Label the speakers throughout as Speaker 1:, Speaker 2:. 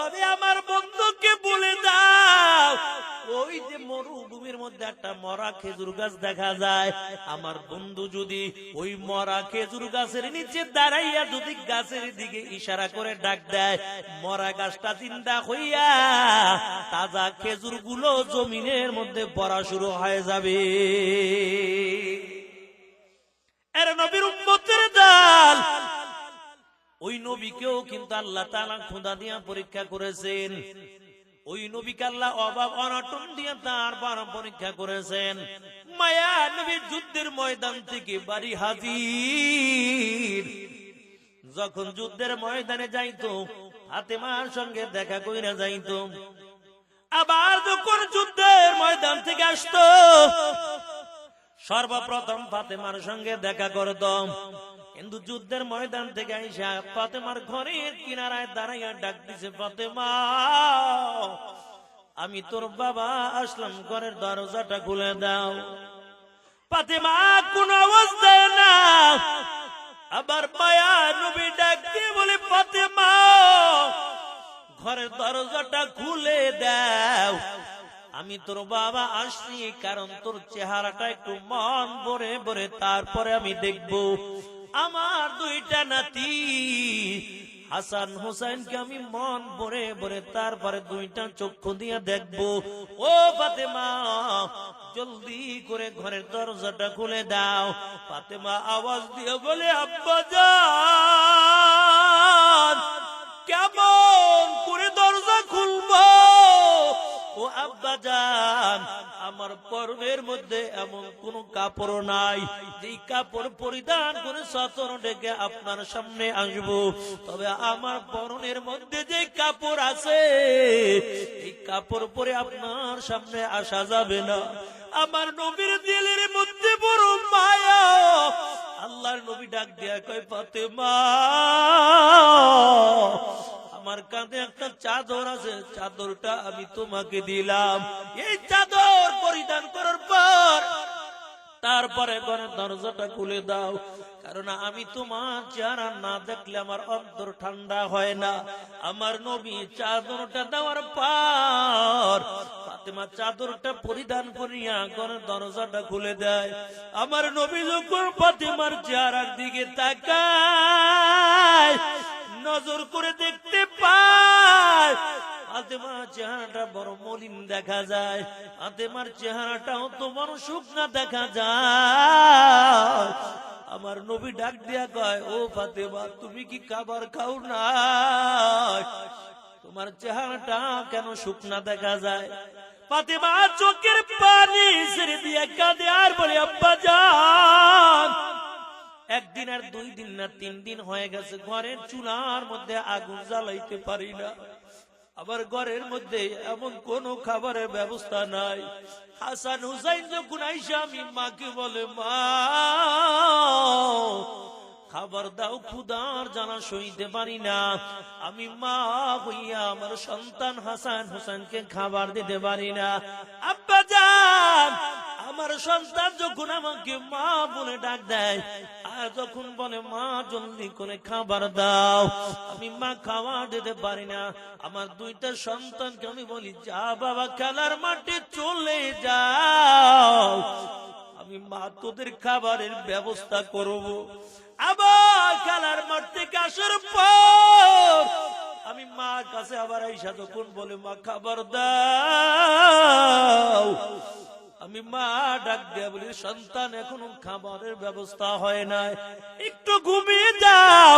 Speaker 1: তবে আমার বন্ধুকে বলে দাও, ওই যে মরুভূমির মধ্যে একটা মরা খেজুর গাছ দেখা যায়, আমার বন্ধু যদি ওই মরা খেজুর গাছের নিচে দাঁড়াইয়া যদি গাছের দিকে ইশারা করে ডাক দেয়, মরা গাছটা জিন্দা হইয়া তাজা খেজুর গুলো জমিনের মধ্যে পড়া শুরু হয়ে যাবে। এর নবীর উম্মতের দল, ওই নবীকেও কিন্তু আল্লাহ তাআলা খোদা দিয়া পরীক্ষা করেছেন। ওই নবীকে আল্লাহ অভাব অনটন দিয়ে তার পরীক্ষা করেছেন। মায়া নবীর যুদ্ধের ময়দান থেকে বাড়ি হাজির, যখন যুদ্ধের ময়দানে যাইতো ফাতেমার সঙ্গে দেখা কইরা যাইতো, আবার যখন যুদ্ধের ময়দান থেকে আসতো সর্বপ্রথম ফাতেমার সঙ্গে দেখা করতাম। কিন্তু যুদ্ধের ময়দান থেকে আইসা ফাতেমার ঘরের কিনারায় দাঁড়াইয়া ডাক দিছে, ফাতেমা আমি তোর বাবা আসলাম, ঘরের দরজাটা খুলে দাও। ফাতেমা কোন আওয়াজ দেয় না। আবার মায়া নবী ডাক দিয়ে বলে, ফাতেমা ঘরের দরজাটা খুলে দাও, আমি তোর বাবা আসছি, কারণ তোর চেহারাটা একটু মন ভরে ভরে তারপরে আমি দেখব আমার দুইটা নাতি হাসান হোসেনকে আমি মন ভরে ভরে তারপরে দুইটা চক্ষু দিয়ে দেখবো। ও ফাতেমা জলদি করে ঘরের দরজাটা খুলে দাও। ফাতেমা আওয়াজ দিয়ে বলে, আব্বা জান কেমন করে দরজা খুলবো? ও আব্বা জান আমার পরনের মধ্যে এমন কোন কাপড় নাই যে কাপড় পরিধান করে সতর ডেকে আপনার সামনে আসবো, তবে আমার পরনের মধ্যে যে কাপড় আছে এই কাপড় পরে আপনার সামনে আসা যাবে না। আমার নবীর দিলের মধ্যে বড় মায়া। আল্লাহর নবী ডাক দিয়া কয়, ফাতেমা আমার কাঁধে একটা চাদর আছে, চাদরটা আমি তোমাকে দিলাম, এই চাদর পরিধান করার পর তারপরে ঘরের দরজাটা খুলে দাও, কারণ আমি তোমার চেহারা না দেখলে আমার অন্তর ঠান্ডা হয় না। আমার নবী চাদরটা দেওয়ার পর ফাতেমা চাদরটা পরিধান করিয়া ঘরের দরজাটা খুলে দেয়। আমার নবী যখন ফাতেমার চেহারার দিকে তাকায়, নজর করে দেখতে পায় ফাতেমার চেহারাটা বড় মলিন দেখা যায়, ফাতেমার চেহারাটাও তো বড় শুকনা দেখা যায়। আমার নবী ডাক দিয়া কয়, ও ফাতেমা তুমি কি খাবার খাও না? তোমার চেহারাটা কেন শুকনা দেখা যায়? ফাতেমা চোখের পানি ছেড়ে দিয়ে কাঁদে আর বলে, আব্বা জান একদিন আর 2 দিন না 3 দিন হয়ে গেছে ঘরের চুলার মধ্যে আগুন জ্বালাইতে পারি না, আবার ঘরের মধ্যে এমন কোন খাবারের ব্যবস্থা নাই। হাসান হুসাইন যখন আইসা আমি মাকে বলে, মা খাবার দাও, ক্ষুধার জ্বালা সইতে পারি না, আমি মা হইয়া আমার সন্তান হাসান হোসেনকে খাবার দিতে পারি না। আব্বা জান আমার সন্তান যখন আমাকে মা বলে ডাক দেয় আর যখন বলে মা জলদি করে খাবার দাও, আমি মা খাবার দিতে পারি না। আমার 2টা সন্তানকে আমি বলি, যা বাবা খেলার মাঠে চলে যাও, আমি মা তোদের খাবারের ব্যবস্থা করব। আবার খেলার মাঠ থেকে আসার পর আমি মার কাছে আবার আইসা যখন বলে, মা খাবার দাও, আমি মা ডাক দিয়া বলি, সন্তান এখনো খাবারের ব্যবস্থা হয় নাই, একটু ঘুমিয়ে যাও,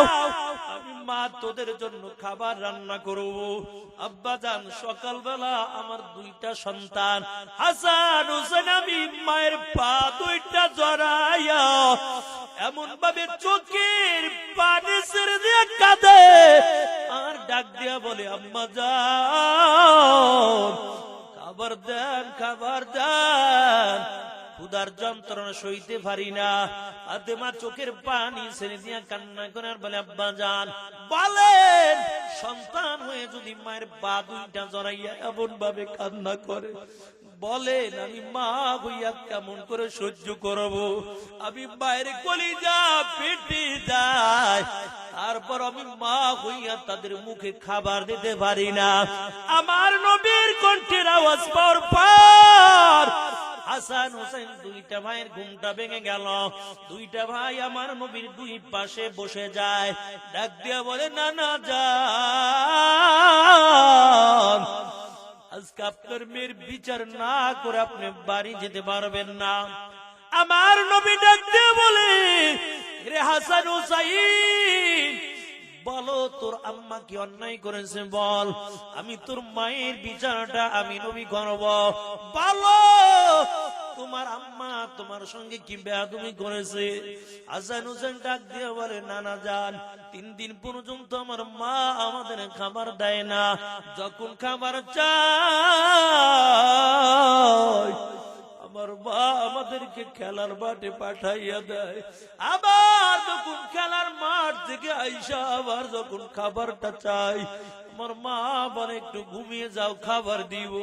Speaker 1: আমি মা তোদের জন্য খাবার রান্না করব। আব্বা জান সকালবেলা আমার 2টা সন্তান হাসান হোসেন আমি মায়ের পা 2টা জড়াইয়া এমন ভাবে চোখের পানি ছেড়ে দিয়ে কাঁদে আর ডাক দিয়া বলে, আম্মা জান খাবার দেন, খাবার দেন, ক্ষুধার যন্ত্রণা সইতে পারি না। ফাতেমা চোখের পানি ছেড়ে দিয়া কান্না করে আর বলে, আব্বা জান বলেন সন্তান হয়ে যদি মায়ের পা 2টা জড়াইয়া এমন ভাবে কান্না করে, বলেন আমি মা হইয়া কেমন করে সহ্য করব? আমি মায়ের কলিজা পেটে যায়, তারপর আমি মা হইয়া তাদের মুখে খাবার দিতে পারি না। আমার নবীর কণ্ঠের আওয়াজ পাওয়ার পর হাসান হোসেন দুইটা ভাইয়ের ঘুমটা ভেঙে গেল। দুইটা ভাই আমার নবীর দুই পাশে বসে যায়, ডাক দিয়া বলে নানা যান, আজকে আপনার মেয়ের বিচার না করে আপনি বাড়ি যেতে পারবেন না। আমার নবী ডাক দিয়ে বলে, রে হাসান হোসাইন, বলো তোর আম্মা কি অন্যায় করেছে বল, আমি তোর মায়ের বিচারটা আমি নবী করব। বলো তোমার আম্মা তোমার সঙ্গে কি বেয়াদবি করেছে? হাসান হোসেন ডাক দিয়ে বলে, নানা যান, 3 দিন পর্যন্ত আমার মা আমাদের খাবার দেয় না। যখন খাবার চাই আমার মা আমাদেরকে খেলার মাঠে পাঠাইয়া দেয়। আবার যখন খেলার মাঠ থেকে আইসা আবার যখন খাবারটা চাই, আমার মা বলে একটু ঘুমিয়ে যাও, খাবার দিব।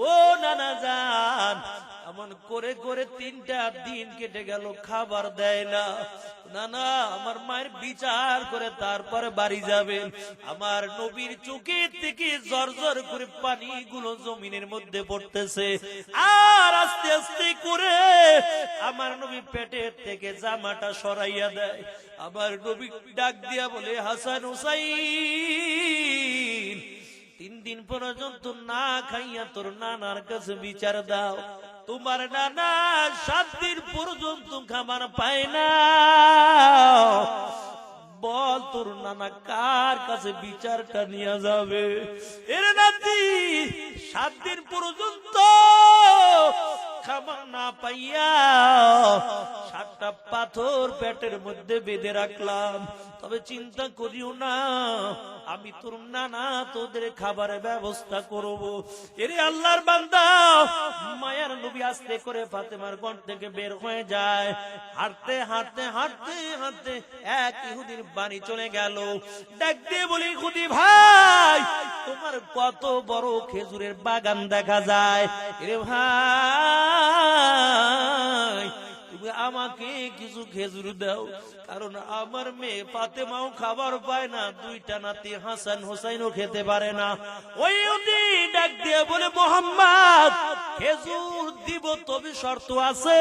Speaker 1: ও নানা যান, এমন করে করে 3টা দিন কেটে গেল, খাবার দেয় না। নানা আমার মায়ের বিচার করে তারপরে বাড়ি যাবেন। আমার নবীর চোখের থেকে জর্জর করে পানিগুলো জমিনের মধ্যে পড়তেছে, আর আস্তে আস্তে করে আমার নবী পেটের থেকে জামাটা সরাইয়া দেয়। আমার নবী ডাক দিয়া বলে, হাসান হোসাইন, 3 দিন পর্যন্ত না খাইয়া তোর নানার কাছে বিচার দাও। তোমার নানা 7 দিন পর্যন্ত খাবার পায় না, বল তোর নানা কার কাছে বিচারটা নিয়ে যাবে? এর নাতি 7 দিন পর্যন্ত খাবার না পাইয়া 7টা পাথর পেটের মধ্যে বেঁধে রাখলাম। তবে চিন্তা করিও না, আমি তোর নানা তোদের খাবারের ব্যবস্থা করব। এরে আল্লাহর বান্দা, মায়ার নবী আস্তে করে ফাতেমার ঘর থেকে বের হয়ে যায়। হাঁটতে হাঁটতে হাঁটতে হাঁটতে এক ইহুদির বাড়ি চলে গেল। ডাক দিয়ে বলি, ইহুদি ভাই, তোমার কত বড় খেজুরের বাগান দেখা যায়। এরে ভাই, তুমি আমাকে কিছু খেজুর দাও, কারণ আমার মেয়ে ফাতেমাও খাবার পায় না, 2টা নাতি হাসান হোসাইনও খেতে পারে না। ওই ডাক দিয়ে বলে, মোহাম্মদ, খেজুর দিব, তবে শর্ত আছে।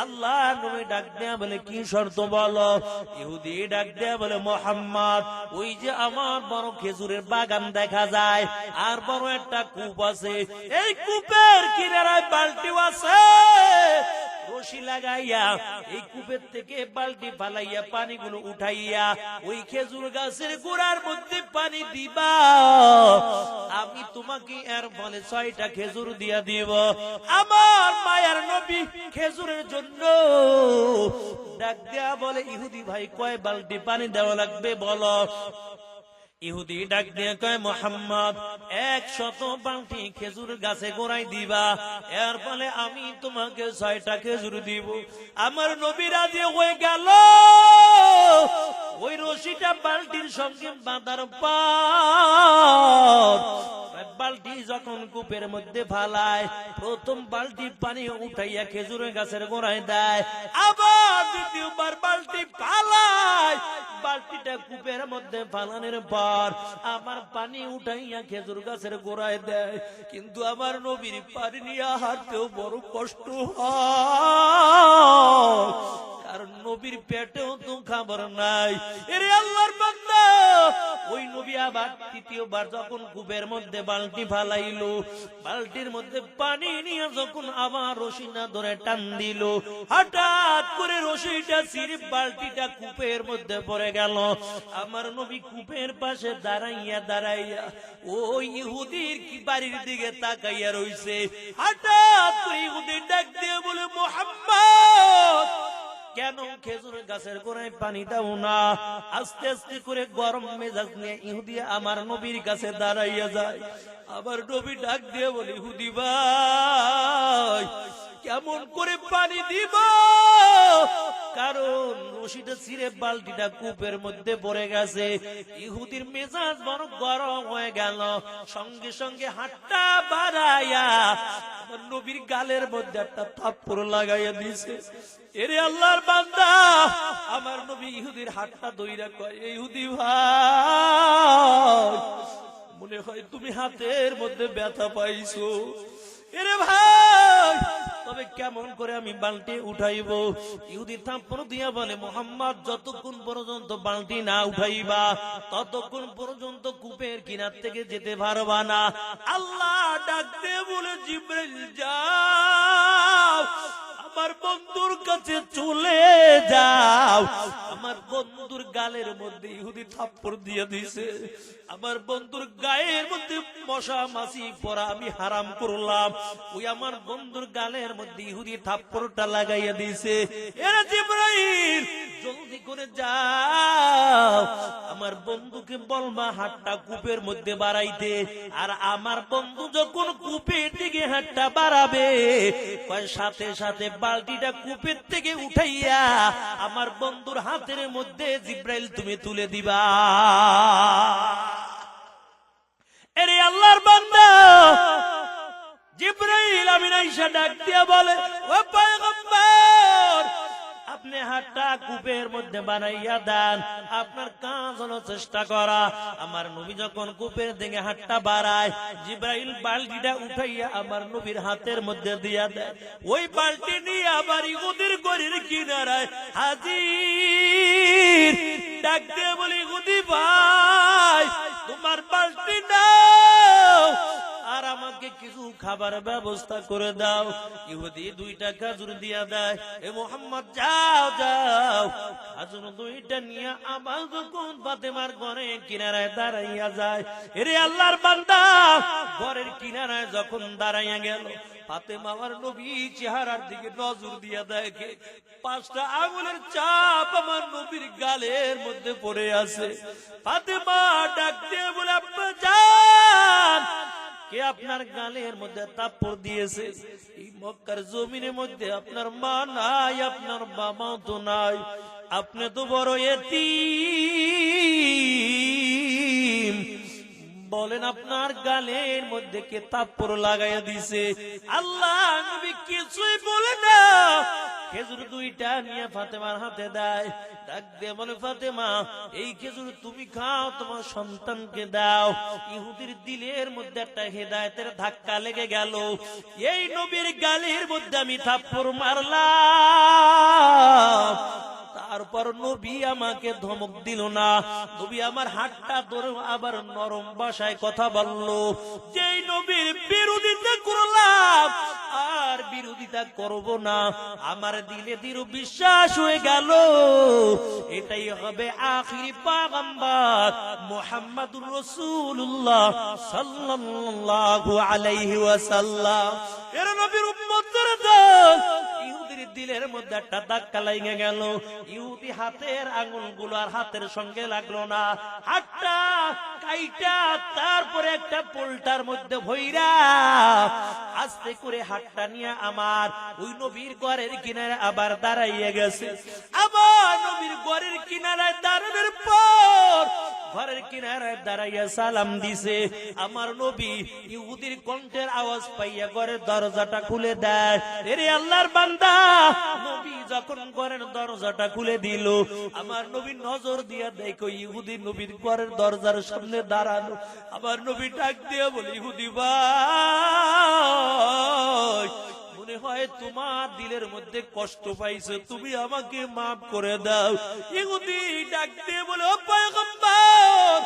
Speaker 1: আল্লাহ নবী ডাক দেয়া বলে, কি শর্ত বলো? ইহুদি ডাক দেয়া বলে, মোহাম্মদ, ওই যে আমার বড় খেজুরের বাগান দেখা যায়, আর বড় একটা কূপ আছে, এই কূপের কিনারায় বালতিও আছে, রশি লাগাইয়া এই কূপের থেকে বালতি ফালাইয়া পানিগুলো উঠাইয়া ওই খেজুর গাছের গোড়ার মধ্যে পানি দিবা। আমি তোমাকে এর ফলে 6টা খেজুর দিয়া দিব। আমার মায়ার নবী খেজুরের জন্য ডাক দেয়া বলে, ইহুদি ভাই, কয় বালতি পানি দেওয়া লাগবে বলো? ইহুদি ডাক দিয়ে কয়, মোহাম্মদ, 100 বালতি খেজুর গাছে গোড়াই দিবা, এর ফলে আমি তোমাকে 6টা খেজুর দিব। আমার নবী রাজি হয়ে গেল। ওই রশিটা বালতির সঙ্গে বাঁধার পর বালতি যখন কূপের মধ্যে ফালায়, প্রথম বালতি পানি উঠাইয়া খেজুরের গাছের গোড়ায় দেয়, আবার দ্বিতীয়বার বালতি ফালায়। বালতিটা কূপের মধ্যে ফালানোর পর আমার পানি উঠাইয়া খেজুর গাছের গোড়ায় দেয়, কিন্তু আমার নবীর পানি নিয়ে হাঁটতেও বড় কষ্ট হয়, কারণ নবীর পেটেও তো খাবার নাই। এরে আল্লাহর বান্দা, ওই নবী আবার তৃতীয়বার যখন কূপের মধ্যে বালতি ফালাইলো, বালতির মধ্যে পানি নিয়ে যখন আবার রশি না ধরে টান দিল, হঠাৎ করে রশিটা ছিঁড়ে বালতিটা কূপের মধ্যে পড়ে গেল। আমার নবী কূপের পাশে দাঁড়াইয়া দাঁড়াইয়া ওই ইহুদির বাড়ির দিকে তাকাইয়া রইছে। হঠাৎ করে ইহুদি ডাক দিয়ে বলে, মোহাম্মদ, কেন খেজুর গাছের গোড়ায় পানি দাও না? আস্তে আস্তে করে গরম মেজাজ নিয়ে ইহুদি আমার নবীর কাছে দাঁড়াইয়া যায়। আমার নবী ডাক দিয়ে বলে ইহুদি ভাই কেমন করে পানি দিব, কারণ রশিটা ছিঁড়ে বালতিটা কূপের মধ্যে পড়ে গেছে। ইহুদির মেজাজ বড় গরম হয়ে গেল, সঙ্গে সঙ্গে হাতটা বাড়াইয়া আমার নবীর গালের মধ্যে একটা থাপ্পড় লাগাইয়া দিয়েছে। এরে আল্লাহর বান্দা, আমার নবী ইহুদির হাতটা ধইরা কয়, ইহুদি ভাই মনে হয় তুমি হাতের মধ্যে ব্যথা পাইছো। এরে ভাই তবে কেমন করে আমি বালতি উঠাইব? ইহুদি থাপ্পড় দিয়া বলে, মুহাম্মদ যতক্ষণ পর্যন্ত বালতি না উঠাইবা ততক্ষণ পর্যন্ত কূপের কিনার থেকে যেতে পারবা না। আল্লাহ ডাকতে বলে, জিবরাইল যাও আমার বন্ধুর কাছে চলে যাও। আমার বন্ধুর গালের মধ্যে ইহুদি থাপ্পড় দিয়ে দিছে। আমার বন্ধুর গায়ের মধ্যে মশা মাছি পড়া আমি হারাম করলাম, ওই আমার বন্ধুর গালের মধ্যে ইহুদি থাপ্পড়টা লাগাইয়া দিছে। এরে জিবরাইল জলদি করে যাও, আমার বন্ধুকে বলবা হাতটা কূপের মধ্যে বাড়াইতে। আর আমার বন্ধু যখন কূপের দিকে হাতটা বাড়াবে, সাথে সাথে বালতিটা কূপের থেকে উঠাইয়া আমার বন্ধুর হাতের মধ্যে জিবরাইল তুমি তুলে দিবা। এরে আল্লাহর বান্দা, জিবরাইল আমিন আয়েশা ডাক দিয়া বলে, ও পয়গম্বর আপনি হাতটা কূপের মধ্যে বানাইয়া দেন। আপনার কাজ হলো চেষ্টা করা। আমার নবী যখন কূপের দিকে হাতটা বাড়ায়, জিবরাইল বালতিটা উঠাইয়া আমার নবীর হাতের মধ্যে দিয়া দেয়। ওই বালতি নিয়ে আবার ইহুদির গড়ির কিনারায় হাজির। ডাক দিয়ে বলি, ইহুদি ভাই তোমার বালতি নাও আর আমাকে কিছু খাবার ব্যবস্থা করে দাও। ইহুদি 2 টাকা খেজুর দিয়া দেয়। এ মুহাম্মদ যাও যাও, খেজুর 2টা নিয়ে আবার যখন ফাতেমার ঘরের কিনারায় দাঁড়াইয়া যায়। এরে আল্লাহর বান্দা, ঘরের কিনারায় যখন দাঁড়াইয়া গেল, ফাতেমা আমার নবী চেহারার দিকে নজর দিয়া দেখে 5টা আঙুলের চাপ আমার নবীর গালের মধ্যে পড়ে আছে। ফাতেমা ডাক দিয়ে বলে, আব্বা জান কে আপনার গালের মধ্যে থাপ্পড় দিয়েছে? এই মক্কার জমিনের মধ্যে আপনার মা নাই, আপনার বাবাও তো নাই, আপনি তো বড় এতিম। বলেন আপনার গালের মধ্যে কে থাপ্পড় লাগাইয়া দিছে? আল্লাহ নবী কিছুই বলে না, খেজুর 2টা নিয়ে ফাতেমার হাতে দেয়। ডাক দিয়ে বলে, ফাতেমা এই খেজুর তুমি খাও, তোমার সন্তানকে দাও। ইহুদির দিলের মধ্যে একটা হেদায়েতের ধাক্কা লেগে গেল। এই নবীর গালের মধ্যে আমি থাপ্পড় মারলাম, তারপর নবী আমাকে ধমক দিল না। নবী আমার হাতটা ধরে আবার নরম ভাষায় কথা বলল। যেই নবীর বিরোধিতা করলাম আর বিরোধিতা করব না, আমার দিলে দৃঢ় বিশ্বাস হয়ে গেল এটাই হবে আখিরি পয়গম্বর মুহাম্মদুর রাসূলুল্লাহ সাল্লাল্লাহু আলাইহি ওয়াসাল্লাম। এর নবীর উম্মতের দল। ইহুদির দিলের মধ্যে একটা ধাক্কা লেগে গেল। ইহুদি হাতের আঙুলগুলো আর হাতের সঙ্গে লাগলো না, হাতটা কাইটা তারপরে একটা পোল্টার মধ্যে ভইরা আস্তে করে হাতটা নিয়ে আমার ওই নবীর ঘরের কিনারে আবার দাঁড়াইয়া গেছে। আবার নবীর ঘরের কিনারায় দাঁড়ানোর পর ঘরের কিনারায় দাঁড়াইয়া সালাম দিছে। আমার নবী ইহুদির কণ্ঠের আওয়াজ পাইয়া ঘরের দরজাটা খুলে দেয়। এরে আল্লাহর বান্দা, নবী যখন ঘরের দরজাটা খুলে দিল, আমার নবী নজর দিয়া দেখো ইহুদি নবীর ঘরের দরজার সামনে দাঁড়ানো। আমার নবী ডাক দিয়ে বলে, ইহুদি ভাই মনে হয় তোমার দিলের মধ্যে কষ্ট পাইছে, তুমি আমাকে মাফ করে দাও। ইহুদি ডাক দিয়ে বলে, ও পয়গম্বর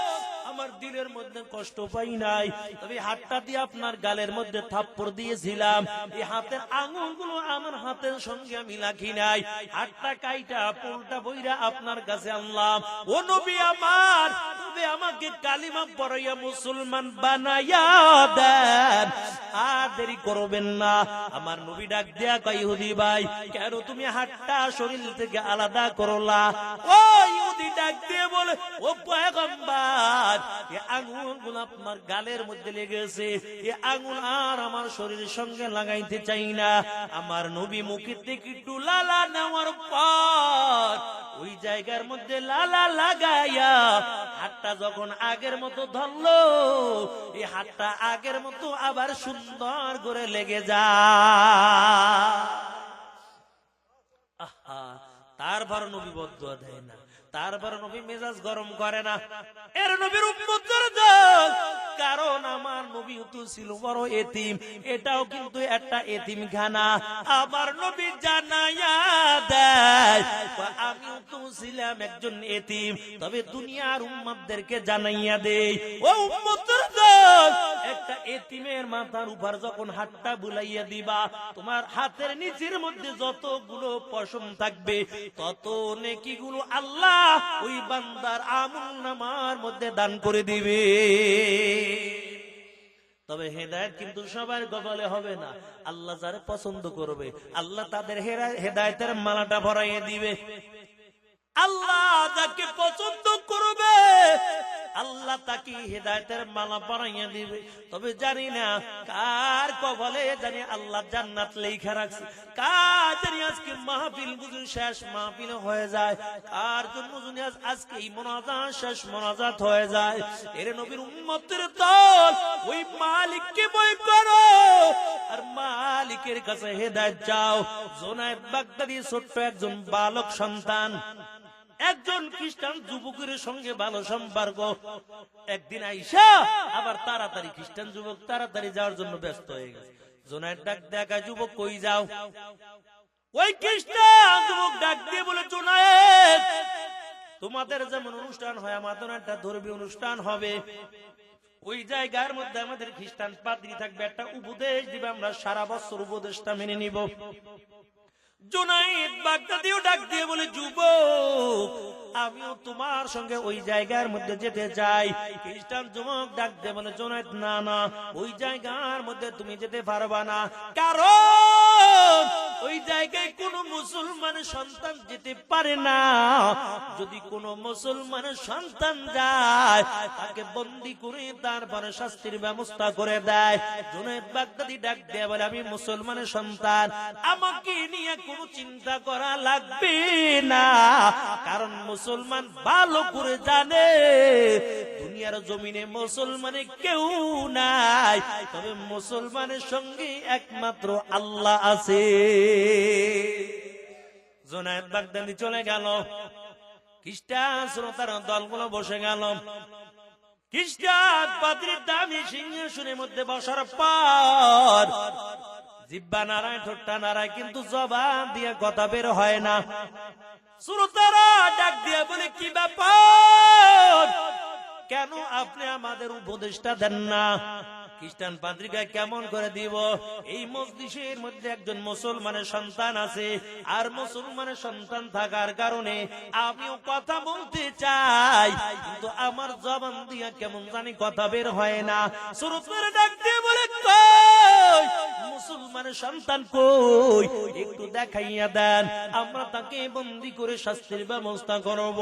Speaker 1: আমার দিলের মধ্যে কষ্ট পাই নাই, তবে হাতটা দিয়ে আপনার গালের মধ্যে থাপ্পড় দিয়েছিলাম, এই হাতের আঙুলগুলো আমার হাতের সঙ্গে আমি রাখি নাই, হাতটা কাইটা পোলটা বইরা আপনার কাছে আনলাম। ও নবী আমার নবী আমাকে কালিমা পড়াইয়া মুসলমান বানাইয়া দেন, আর দেরি করবেন না। আমার নবী ডাক দেয়া কয়, ইহুদি ভাই কেন তুমি হাতটা শরীর থেকে আলাদা করলা? ও ইহুদি ডাক দিয়ে বলে, ও পয়গম্বর, এই আঙ্গুলগুলো আপনার গালের মধ্যে লেগেছে, এই আঙ্গুল আর আমার শরীরের সঙ্গে লাগাইতে চাই না। আমার নবী মুখের থেকে একটু লালা নেওয়ার পর ওই জায়গার মধ্যে লালা লাগাইয়া হাতটা যখন আগের মতো ধরলো, এই হাতটা আগের মতো আবার সুন্দর করে লেগে যায়। আহা, তারপর নবী বদদুয়া দেয় না, তারপর নবী মেজাজ গরম করে না। এর নবীর উম্মতের দল, কারণ আমার নবী তো ছিল বড় এতিম, এটাও কিন্তু একটা এতিমখানা। আমার নবী জানাইয়া দেয়, আমিও তো ছিলাম একজন এতিম, তবে দুনিয়ার উম্মতদেরকে জানাইয়া দেই, ও উম্মতের দল, একটা এতিমের মাথার উপর যখন হাতটা বুলাইয়া দিবা, তোমার হাতের নিচের মধ্যে যতগুলো পশম থাকবে তত নেকিগুলো আল্লাহ ওই বান্দার আমলনামার মধ্যে দান করে দিবে। তবে হেদায়েত কিন্তু সবার কপালে হবে না। আল্লাহ যারা পছন্দ করবে আল্লাহ তাদের হেদায়েতের মালাটা ভরাইয়ে দিবে। আল্লাহ যাকে পছন্দ করবে আল্লাহ তাকে হেদায়েতের মালা পরাইয়া দিবে। তবে জানি না কার কপালে জানি আল্লাহ জান্নাত লেখা রাখছে, কার জানি আজকে মাহফিল বুঝুন শেষ মাহফিল হয়ে যায়, কার জন্য জানি আজকে এই মোনাজাত শেষ মোনাজাত হয়ে যায়। এর নবীর উম্মতের দল, ওই মালিককে ভয় করো আর মালিকের কাছে হেদায়েত চাও। জুনায়েদ বাগদাদী ছোট্ট একজন বালক সন্তান, একজন খ্রিস্টান যুবকের সঙ্গে ভালো সম্পর্ক। একদিন আইসা আবার তাড়াতাড়ি খ্রিস্টান যুবক তাড়াতাড়ি যাওয়ার জন্য ব্যস্ত হয়ে গেছে। জুনায়েদ ডাক দেখা, যুবক কই যাও? ওই খ্রিস্টান যুবক ডাক দিয়ে বলে, জুনায়েদ, তোমাদের যেমন অনুষ্ঠান হয় আমাদের একটা ধর্মীয় অনুষ্ঠান হবে, ওই জায়গার মধ্যে আমাদের খ্রিস্টান পাদ্রী থাকবে, একটা উপদেশ দিবে, আমরা সারা বছর উপদেশটা মেনে নিব। জুনায়েদ বাগদাদিও ডাক দিয়ে বলে, যুবক, আমিও তোমার সঙ্গে ওই জায়গার মধ্যে যেতে চাই। খ্রিস্টান যুবক ডাক দিয়ে বলে, জুনায়েদ, না না, ওই জায়গার মধ্যে তুমি যেতে পারবা না, কারণ ওই জায়গায় কোন মুসলমানের সন্তান যেতে পারে না। যদি কোন মুসলমানের সন্তান যায় তাকে বন্দী করে তারপরে শাস্তির ব্যবস্থা করে দেয়। জুনায়েদ বাগদাদি ডাক দিয়ে বলে, আমি মুসলমানের সন্তান, আমাকে নিয়ে কোনো চিন্তা করা লাগবে না, কারণ মুসলমান ভালো করে জানে দুনিয়ার জমিনে মুসলমানে কেউ নাই, তবে মুসলমানের সঙ্গে একমাত্র আল্লাহ আছে। জুনায়েদ বাগদাদি চলে গেল, খ্রিস্টান শ্রোতার দলগুলো বসে গেল। খ্রিস্টান পাদ্রীর দামি সিংহাসনের মধ্যে বসার পর জিহ্বা নাড়ায়, ঠোঁটটা নাড়ায়, কিন্তু জবান দিয়ে কথা বের হয় না। শ্রোতারা ডাক দিয়ে বলে, কি ব্যাপার, কেন আপনি আমাদের উপদেশটা দেন না? খ্রিস্টান পাদ্রীকে কেমন করে দিব? এই মজলিসের মধ্যে একজন মুসলমানের সন্তান আছে, আর মুসলমানের সন্তান থাকার কারণে আমিও কথা বলতে চাই, কিন্তু আমার জবান দিয়া কেমন জানি কথা বের হয় না। শ্রোতারা ডাক দিয়ে বলে, কই মুসলমানের সন্তান কই, একটু দেখাইয়া দেন, আমরা তাকে বন্দী করে শাস্তির ব্যবস্থা করব।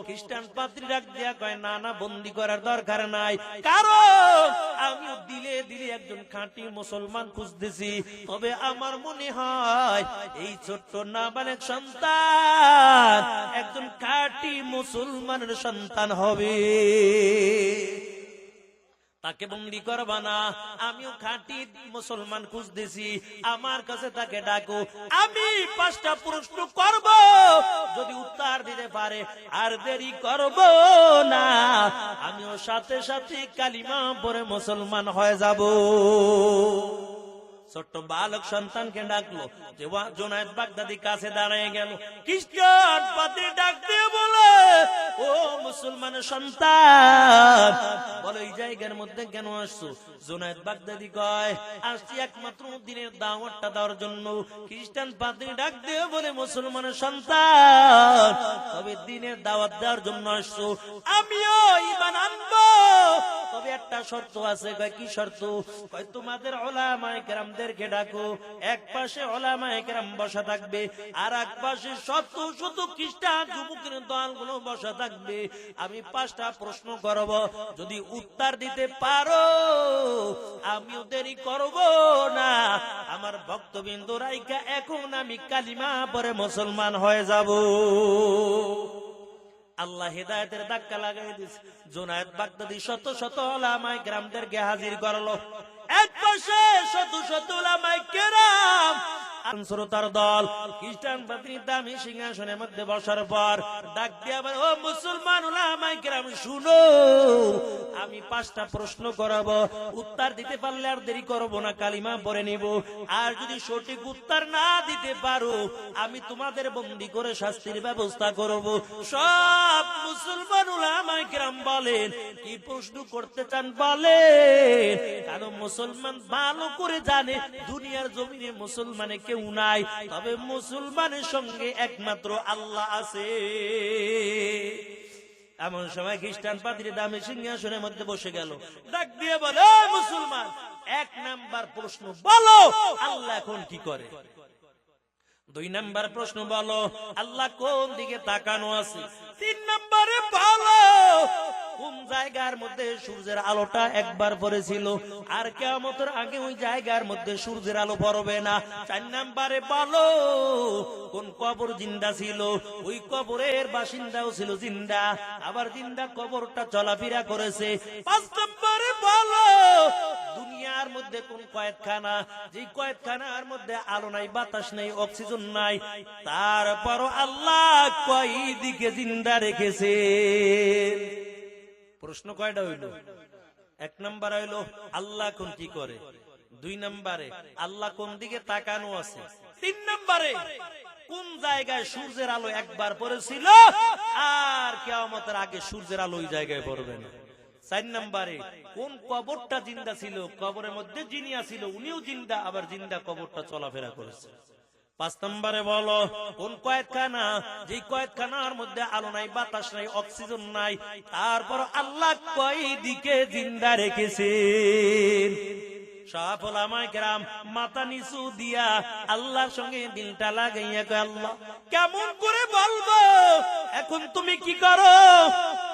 Speaker 1: খ্রিস্টান পাদ্রী ডাক দিয়া কয়, না না, বন্দী করার দরকার নাই, কারণ আমিও দিলে দিলে একজন খাঁটি মুসলমান খুঁজতেছি, তবে আমার মনে হয় এই ছোট্ট নাবালেক সন্তান একজন খাঁটি মুসলমানের সন্তান হবে। তাকে বন্দী করবা না, আমিও খাঁটি মুসলমান খুঁজতেছি, আমার কাছে তাকে ডাকো, আমি 5টা প্রশ্ন করব, যদি উত্তর দিতে পারে আর দেরি করব না, আমিও সাথে সাথে কালিমা পড়ে মুসলমান হয়ে যাব। ছোট্ট বালক সন্তানকে ডাকলো, যে জুনায়েদ বাগদাদি কাছে দাঁড়িয়ে গেল, খ্রিস্টান পাদ্রী ডাক দিয়ে বলে, ও মুসলমানের সন্তান, বলো এই জায়গার মধ্যে কেন আসছো? জুনায়েদ বাগদাদি কয়, আসছি একমাত্র দিনের দাওয়াতটা দেওয়ার জন্য। খ্রিস্টান পাদ্রী ডাক দিয়ে বলে, মুসলমানের সন্তান, তবে দিনের দাওয়াত দেওয়ার জন্য আসছো, আমিও ঈমান আনবো, তবে একটা শর্ত আছে। কয় কি শর্ত? কয় তোমাদের উলামায়ে কেরামদেরকে ডাকো, এক পাশে উলামায়ে কেরাম বসা থাকবে, আর এক পাশে শত শত খ্রিস্টান যুবকের দলগুলো বসা থাকবে। আমি 5টা প্রশ্ন করব, যদি উত্তর দিতে পারো আমিও দেরি করব না, আমার ভক্তবৃন্দ রাইকা এখন আমি কালিমা পড়ে মুসলমান হয়ে যাব। আল্লাহ হেদায়েতের ধাক্কা লাগাই দিয়েছে। জুনায়েদ বাগদাদি শত শত উলামায়ে কেরামদেরকে হাজির করলো, এক পাশে শত শত উলামায়ে কেরাম শ্রোতার দল খ্রিস্টান পাদ্রী দামি সিংহাসনের মধ্যে বসার পর ডাক দিয়ে আবার, ও মুসলমান উলামায়ে কেরাম শুনো, আমি 5টা প্রশ্ন করব, উত্তর দিতে পারলে আর দেরি করব না, কালিমা পড়ে নিব, আর যদি সঠিক উত্তর না দিতে পারো আমি তোমাদের বন্দী করে শাস্তির ব্যবস্থা করব। সব মুসলমান উলামায়ে কেরাম বলেন, কি প্রশ্ন করতে চান বলেন, কারণ মুসলমান ভালো করে জানে দুনিয়ার জমিনে মুসলমানে কেউ নাই, তবে মুসলমানের সঙ্গে একমাত্র আল্লাহ আছে। এমন সময় খ্রিস্টান পাদ্রী দামি সিংহাসনের মধ্যে বসে গেল, ডাক দিয়ে বলে, মুসলমান 1 নাম্বার প্রশ্ন বলো, আল্লাহ এখন কি করে? 2 নাম্বার প্রশ্ন বলো, আল্লাহ কোন দিকে তাকানো আছে? 3 নম্বরে বলো, কোন জায়গার মধ্যে সূর্যের আলোটা একবার পড়েছিল আর কিয়ামতের আগে ওই জায়গার মধ্যে সূর্যের আলো পড়বে না? 4 নম্বরে বলো, কোন কবর জিন্দা ছিল, ওই কবরের বাসিন্দাও ছিল জিন্দা, আবার জিন্দা কবরটা চলাফেরা করেছে? 5 নম্বরে বলো, দুনিয়ার মধ্যে কোন কয়েদখানা, যে কয়েদখানার মধ্যে আলো নাই, বাতাস নাই, অক্সিজেন নাই, তারপরও আল্লাহ কয় দিকে জিন্দা রেখেছে? প্রশ্ন কয়টা হইল? 1 নাম্বার হইল আল্লাহ কোন কি করে, 2 নম্বরে আল্লাহ কোন দিকে তাকানো আছে, 3 নম্বরে কোন জায়গায় সূর্যের আলো একবার পড়েছিল আর কিয়ামতের আগে সূর্যের আলো ওই জায়গায় পড়বে না? 4 নম্বরে কোন কবরটা জিন্দা ছিল, কবরের মধ্যে যিনি আছিল উনিও জিন্দা, আবার জিন্দা কবরটা চলাফেরা করেছে? 5 নম্বরে বলো, কোন কয়েদখানা, যে কয়েদখানার মধ্যে আলো নাই, বাতাস নাই, অক্সিজেন নাই, তারপর আল্লাহ কয় দিকে জিন্দা রেখেছেন? সব উলামায়ে কেরাম মাথা নিচু দিয়া আল্লাহর সঙ্গে দিলটা লাগাইয়া কয়, আল্লাহ কেমন করে বলবো, এখন তুমি কি করো?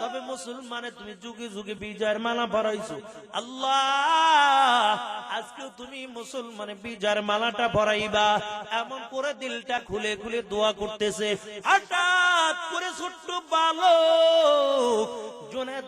Speaker 1: তবে মুসলমানে তুমি যুগে যুগে বিজয়ের মালা পরাইছো, আল্লাহ আজকে তুমি মুসলমানে বিজয়ের মালাটা পরাইবা। এমন করে দিলটা খুলে খুলে দোয়া করতেছে, হঠাৎ করে ছোট্ট বালক জুনায়েদ